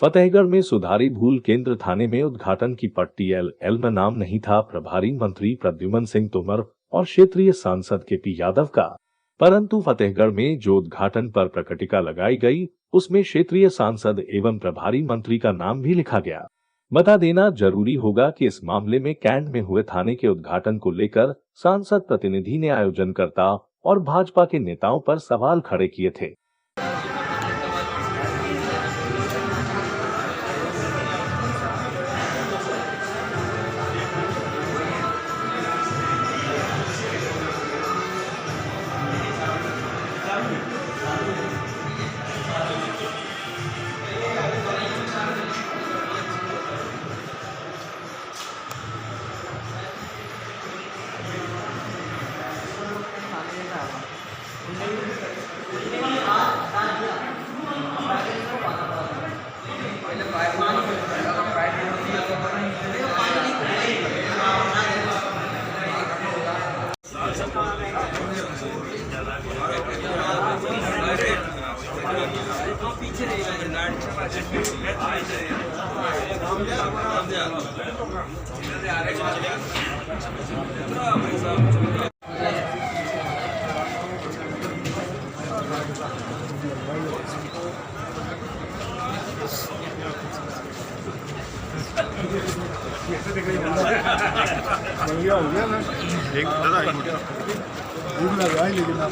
फतेहगढ़ में सुधारी भूल केंद्र थाने में उद्घाटन की पट्टी एल में नाम नहीं था प्रभारी मंत्री प्रद्युमन सिंह तोमर और क्षेत्रीय सांसद केपी यादव का, परंतु फतेहगढ़ में जो उद्घाटन पर प्रकटिका लगाई गई उसमें क्षेत्रीय सांसद एवं प्रभारी मंत्री का नाम भी लिखा गया। बता देना जरूरी होगा कि इस मामले में कैंट में हुए थाने के उद्घाटन को लेकर सांसद प्रतिनिधि ने आयोजनकर्ता और भाजपा के नेताओं पर सवाल खड़े किए थे। बढ़िया हो गया ना, एक दादा भूख लगाई लेकिन आप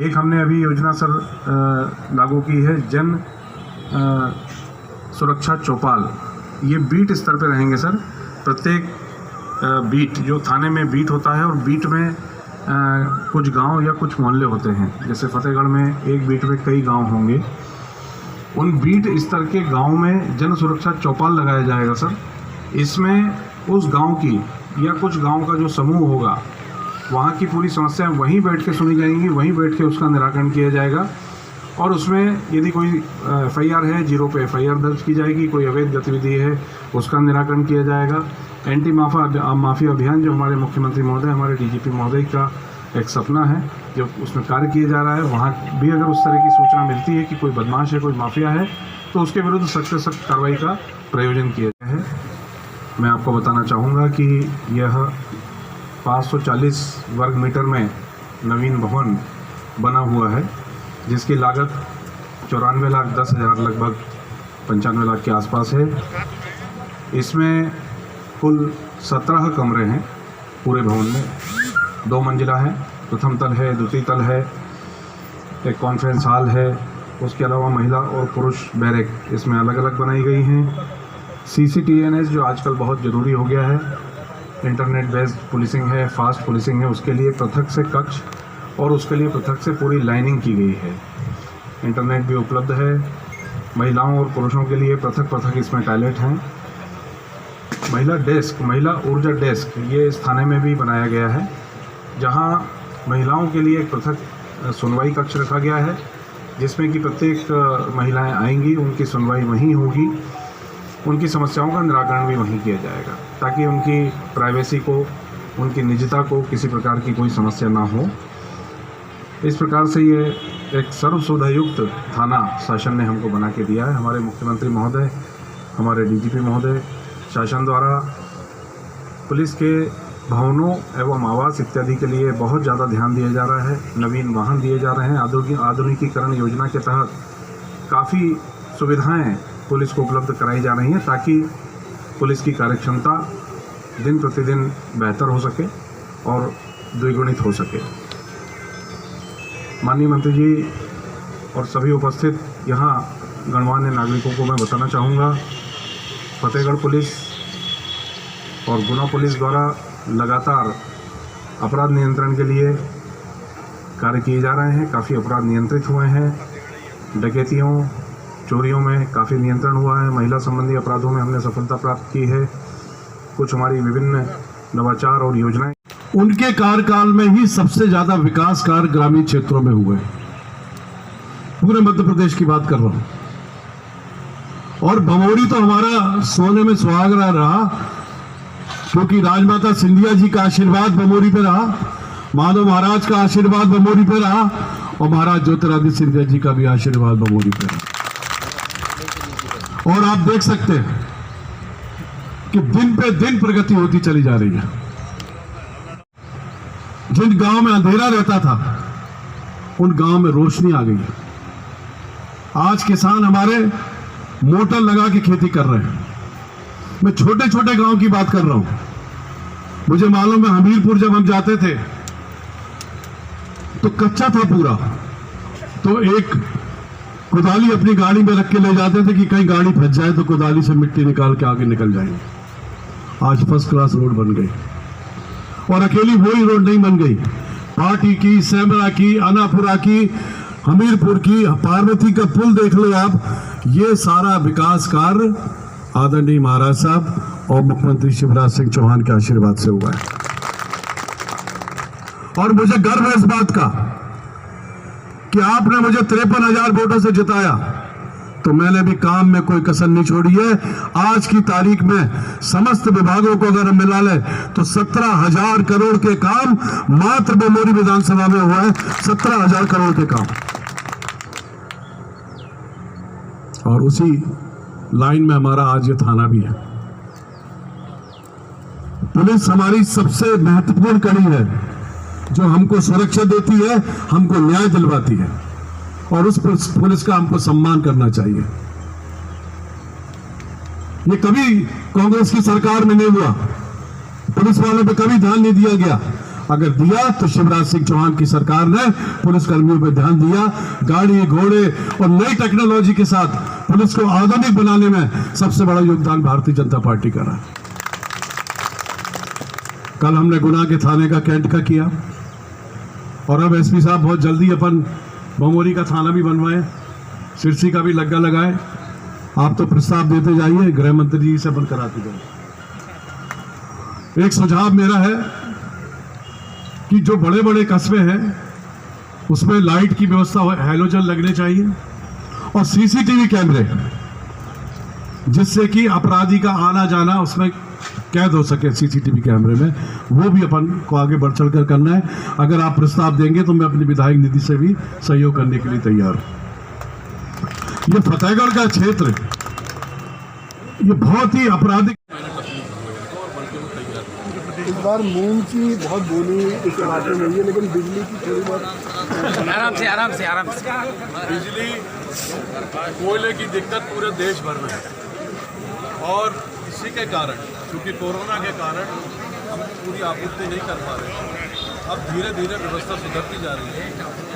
एक हमने अभी योजना सर लागू की है जन सुरक्षा चौपाल। ये बीट स्तर पे रहेंगे सर। प्रत्येक बीट जो थाने में बीट होता है और बीट में कुछ गांव या कुछ मोहल्ले होते हैं, जैसे फतेहगढ़ में एक बीट में कई गांव होंगे। उन बीट स्तर के गांव में जन सुरक्षा चौपाल लगाया जाएगा सर। इसमें उस गांव की या कुछ गांव का जो समूह होगा वहाँ की पूरी समस्याएं वहीं बैठ के सुनी जाएंगी, वहीं बैठ के उसका निराकरण किया जाएगा और उसमें यदि कोई FIR है 0 पे FIR दर्ज की जाएगी, कोई अवैध गतिविधि है उसका निराकरण किया जाएगा। एंटी माफिया अभियान जो हमारे मुख्यमंत्री महोदय, हमारे DGP महोदय का एक सपना है जो उसमें कार्य किया जा रहा है, वहाँ भी अगर उस तरह की सूचना मिलती है कि कोई बदमाश है, कोई माफिया है, तो उसके विरुद्ध सख्त से सख्त कार्रवाई का प्रयोजन किया गया है। मैं आपको बताना चाहूँगा कि यह 540 वर्ग मीटर में नवीन भवन बना हुआ है, जिसकी लागत 94,10,000 लगभग 95 लाख के आसपास है। इसमें कुल 17 कमरे हैं पूरे भवन में। 2 मंजिला है, प्रथम तल है, द्वितीय तल है, एक कॉन्फ्रेंस हॉल है, उसके अलावा महिला और पुरुष बैरक इसमें अलग अलग बनाई गई हैं। CCTVNS जो आजकल बहुत ज़रूरी हो गया है, इंटरनेट बेस्ड पुलिसिंग है, फास्ट पुलिसिंग है, उसके लिए पृथक से कक्ष और उसके लिए पृथक से पूरी लाइनिंग की गई है। इंटरनेट भी उपलब्ध है। महिलाओं और पुरुषों के लिए पृथक इसमें टॉयलेट हैं। महिला ऊर्जा डेस्क ये इस थाने में भी बनाया गया है, जहां महिलाओं के लिए एक पृथक सुनवाई कक्ष रखा गया है, जिसमें कि प्रत्येक महिलाएं आएंगी, उनकी सुनवाई वहीं होगी, उनकी समस्याओं का निराकरण भी वहीं किया जाएगा, ताकि उनकी प्राइवेसी को, उनकी निजता को किसी प्रकार की कोई समस्या ना हो। इस प्रकार से ये एक सर्व सुविधायुक्त थाना शासन ने हमको बना के दिया है। हमारे मुख्यमंत्री महोदय, हमारे DGP महोदय शासन द्वारा पुलिस के भवनों एवं आवास इत्यादि के लिए बहुत ज़्यादा ध्यान दिया जा रहा है। नवीन वाहन दिए जा रहे हैं। आधुनिकीकरण योजना के तहत काफ़ी सुविधाएं पुलिस को उपलब्ध कराई जा रही हैं ताकि पुलिस की कार्यक्षमता दिन प्रतिदिन बेहतर हो सके और द्विगुणित हो सके। माननीय मंत्री जी और सभी उपस्थित यहाँ गणमान्य नागरिकों को मैं बताना चाहूँगा, फतेहगढ़ पुलिस और गुना पुलिस द्वारा लगातार अपराध नियंत्रण के लिए कार्य किए जा रहे हैं। काफ़ी अपराध नियंत्रित हुए हैं। डकैतियों, चोरियों में काफ़ी नियंत्रण हुआ है। महिला संबंधी अपराधों में हमने सफलता प्राप्त की है। कुछ हमारी विभिन्न नवाचार और योजनाएं, उनके कार्यकाल में ही सबसे ज्यादा विकास कार्य ग्रामीण क्षेत्रों में हुए। पूरे मध्य प्रदेश की बात कर रहा हूं। और भमोरी तो हमारा सोने में सुहागरा रहा, क्योंकि राजमाता सिंधिया जी का आशीर्वाद भमोरी पे रहा, माधव महाराज का आशीर्वाद भमोरी पे रहा और महाराज ज्योतिरादित्य सिंधिया जी का भी आशीर्वाद भमोरी पे रहा। और आप देख सकते हैं कि दिन पे दिन प्रगति होती चली जा रही है। जिन गांव में अंधेरा रहता था उन गांव में रोशनी आ गई है। आज किसान हमारे मोटर लगा के खेती कर रहे हैं। मैं छोटे छोटे गांव की बात कर रहा हूं। मुझे मालूम है हमीरपुर जब हम जाते थे तो कच्चा था पूरा, तो एक कुदाली अपनी गाड़ी में रख के ले जाते थे कि कहीं गाड़ी फंस जाए तो कुदाली से मिट्टी निकाल के आगे निकल जाएंगे। आज फर्स्ट क्लास रोड बन गई। और अकेली वही रोड नहीं बन गई, पार्टी की, सेमरा की, अनापुरा की, हमीरपुर की, पार्वती का पुल देख लो आप। ये सारा विकास कार्य आदरणीय महाराज साहब और मुख्यमंत्री शिवराज सिंह चौहान के आशीर्वाद से हुआ है। और मुझे गर्व है इस बात का कि आपने मुझे 53,000 वोटों से जिताया, तो मैंने भी काम में कोई कसर नहीं छोड़ी है। आज की तारीख में समस्त विभागों को अगर हम मिला ले तो 17,000 करोड़ के काम मात्र भमोरी विधानसभा में हुआ है। 17,000 करोड़ के काम। और उसी लाइन में हमारा आज ये थाना भी है। पुलिस हमारी सबसे महत्वपूर्ण कड़ी है, जो हमको सुरक्षा देती है, हमको न्याय दिलवाती है, और उस पुलिस का हमको सम्मान करना चाहिए। ये कभी कांग्रेस की सरकार में नहीं हुआ। पुलिस वालों पे कभी ध्यान नहीं दिया गया। अगर दिया तो शिवराज सिंह चौहान की सरकार ने पुलिस कर्मियों पे ध्यान दिया। गाड़ी, घोड़े और नई टेक्नोलॉजी के साथ पुलिस को आधुनिक बनाने में सबसे बड़ा योगदान भारतीय जनता पार्टी का रहा। कल हमने गुना के थाने का कैंट का किया, और अब एसपी साहब बहुत जल्दी अपन भमोरी का थाना भी बनवाए, सिरसी का भी लग्गा लगाए। आप तो प्रस्ताव देते जाइए, गृह मंत्री जी से अपन कराते जाइए। एक सुझाव मेरा है कि जो बड़े बड़े कस्बे हैं उसमें लाइट की व्यवस्था हो, हैलोजन लगने चाहिए, और सीसीटीवी कैमरे, जिससे कि अपराधी का आना जाना उसमें कैद हो सके सीसीटीवी कैमरे में। वो भी अपन को आगे बढ़ चढ़ कर करना है। अगर आप प्रस्ताव देंगे तो मैं अपनी विधायक निधि से भी सहयोग करने के लिए तैयार हूं। ये फतेहगढ़ का क्षेत्र, ये बहुत ही आपराधिक। इस बार मूंग की बहुत बोली इस इलाके में है, लेकिन बिजली की थोड़ी बहुत आराम से बिजली, कोयले की दिक्कत पूरे देश भर में है, और इसी के कारण, क्योंकि कोरोना के कारण हम पूरी आपूर्ति नहीं कर पा रहे हैं। अब धीरे धीरे व्यवस्था सुधरती जा रही है,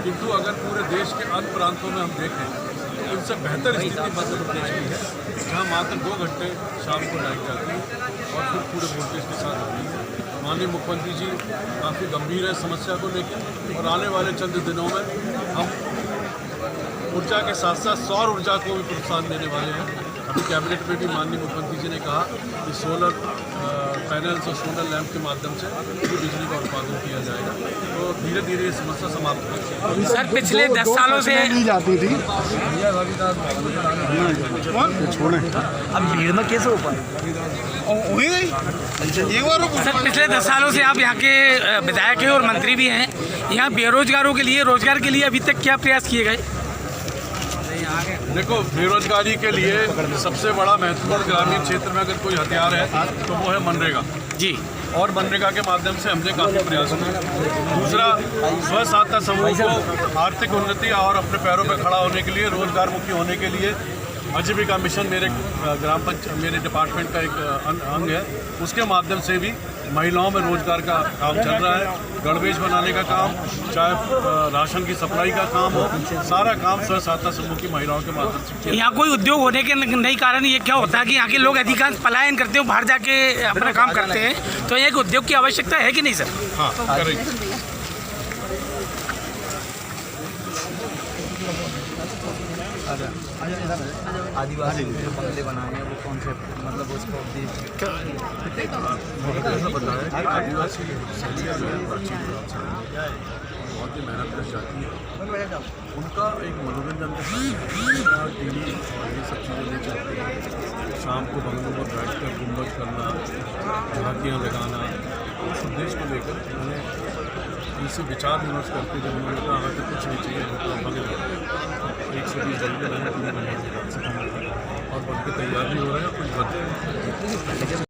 किंतु अगर पूरे देश के अन्य प्रांतों में हम देखें तो इनसे बेहतर स्थिति मध्य प्रदेश की है, जहाँ मात्र 2 घंटे शाम को लाइट जाती है और फिर पूरे वोल्टेज के साथ होती है। माननीय मुख्यमंत्री जी काफ़ी गंभीर है समस्या को लेकर, और आने वाले चंद दिनों में हम ऊर्जा के साथ साथ सौर ऊर्जा को भी प्रोत्साहन देने वाले हैं। अभी कैबिनेट में भी माननीय मुख्यमंत्री जी ने कहा कि सोलर पैनल्स और सोलर लैंप के माध्यम से बिजली का उत्पादन किया जाएगा, तो धीरे धीरे ये समस्या समाप्त हो जाएगी। सर, पिछले 10 सालों से दी जाती थी। अब भीड़ में कैसे हो पाए? सर, पिछले 10 सालों से आप यहाँ के विधायक हैं और मंत्री भी हैं। यहाँ बेरोजगारों के लिए, रोजगार के लिए अभी तक क्या प्रयास किए गए? देखो, बेरोजगारी के लिए सबसे बड़ा महत्वपूर्ण ग्रामीण क्षेत्र में अगर कोई हथियार है तो वो है मनरेगा जी। और मनरेगा के माध्यम से हमने काफ़ी प्रयास किए। दूसरा, स्व सहायता समूह को आर्थिक उन्नति और अपने पैरों पर खड़ा होने के लिए, रोजगार मुखी होने के लिए आजीविका मिशन मेरे ग्राम पंचायत, मेरे डिपार्टमेंट का एक अंग है, उसके माध्यम से भी महिलाओं में रोजगार का काम चल रहा है। गणवेश बनाने का काम, चाहे राशन की सप्लाई का काम हो, सारा काम स्व सहायता समूह की महिलाओं के माध्यम से। यहाँ कोई उद्योग होने के नहीं कारण ये क्या होता है कि यहाँ के लोग अधिकांश पलायन करते हो, बाहर जाके अपना काम करते हैं, तो एक उद्योग की आवश्यकता है कि नहीं सर? हाँ, करेक्ट। आदिवासी जो बंगले बनाए हैं वो कौन से, मतलब उसको ऐसा बताया कि आदिवासी समुदाय जो है प्राचीन बहुत ही मेहनत कर जाती है, उनका एक मनोरंजन टीवी और ये सब चीज़ें नहीं चाहते हैं। शाम को बंगलों पर बैठ कर गुम्बज करना, झांकियाँ लगाना, उस उद्देश्य को लेकर मैंने इनसे विचार विमर्श करके जब उन्होंने कहा कि कुछ नहीं चाहिए होता बने 120 बंगले मैंने पूरे बनाने और बन के तैयार भी हो रहे हैं, कुछ बन